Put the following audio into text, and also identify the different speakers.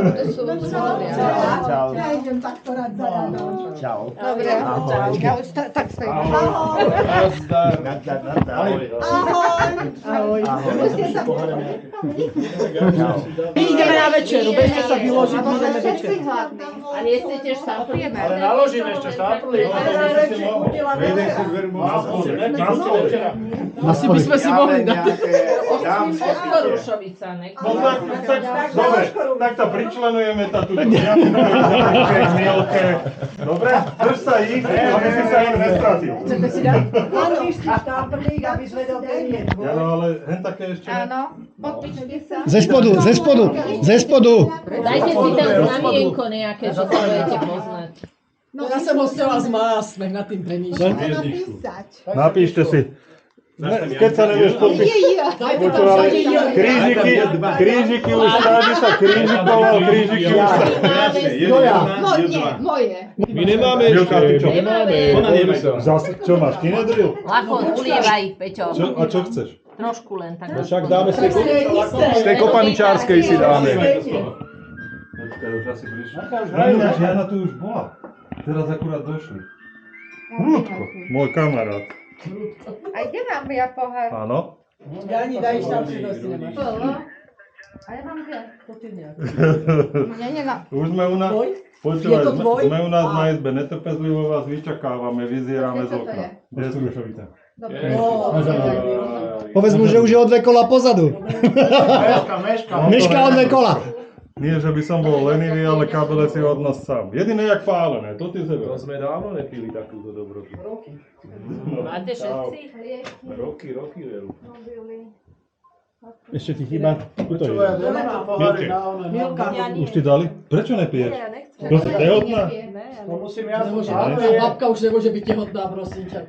Speaker 1: to sú zvolia.
Speaker 2: Čau.
Speaker 3: Ja idem takto rád za radou.
Speaker 2: Čau.
Speaker 1: Dobre, ja už tak stojím.
Speaker 3: Ahoj.
Speaker 2: Nazdar. Ahoj.
Speaker 3: Ahoj.
Speaker 2: Ahoj.
Speaker 3: Už ste sa
Speaker 2: Čau.
Speaker 4: My ideme na večeru, bežte sa vyložiť, my ideme večeru.
Speaker 1: A nie ste tiež štápujeme?
Speaker 5: Ale naložíme ešte štápli.
Speaker 4: Asi by sme si mohli dať.
Speaker 1: Oskar Rušovica,
Speaker 5: Dobre, tak to pričlenujeme tu mielke. Dobre, drž sa ich, aby si sa im nestratil.
Speaker 4: Chcete si dať?
Speaker 3: Áno, štáprlík, aby sme vedel, kde je.
Speaker 5: Jano, ale hen také ešte ne.
Speaker 1: Áno, podpíšte sa.
Speaker 6: Ze spodu.
Speaker 1: Dajte si tam znamienko nejaké, že to budete poznať.
Speaker 4: No ja som ho chcela zmásť, nad tým premýšľam.
Speaker 3: Napísať.
Speaker 5: Napíšte si. Keď sa nevieš podpísať.
Speaker 4: Dajte tam všade
Speaker 5: Krížiky už stádi sa krížikoval, krížiky už sa...
Speaker 3: Moje.
Speaker 6: My nemáme
Speaker 5: Milka, ty čo?
Speaker 6: Nemáme.
Speaker 5: Zase, čo máš, kinedril?
Speaker 1: Lakon, ulievaj, Peťo.
Speaker 5: A čo chceš?
Speaker 1: Trošku len tak.
Speaker 6: Však dáme z tej kopaničárskej si dáme.
Speaker 5: Jana tu už bola. Teraz akurát došli. Prúdko, môj kamarát.
Speaker 1: A kde mám ja pohár?
Speaker 5: Áno.
Speaker 4: Jani, daj štápli, si nemáš.
Speaker 1: A ja mám kde?
Speaker 4: To ty nejak.
Speaker 5: Už sme u nás, počúvaj,
Speaker 4: Je to tvoj?
Speaker 5: sme u nás na izbe, netrpezlivo vás vyčakávame, vyzierame z okna. Kde sú Rušovice?
Speaker 6: Povedz mu, že už je o 2 kola pozadu. Meška o 2 kola.
Speaker 5: Nie, že by som bol lenivý, ale kábele si odnos sám. Jediné jak pálené, to ty sebe.
Speaker 6: To sme dávno nepili takúto dobrotu.
Speaker 1: Máte všetci?
Speaker 6: Roky, veru. Ešte ti chýba, tuto je.
Speaker 4: Milka.
Speaker 5: Už ti dali? Prečo nepiješ? To si tehotná?
Speaker 4: Nemôže, babka už nemôže byť tehotná, prosím ťa.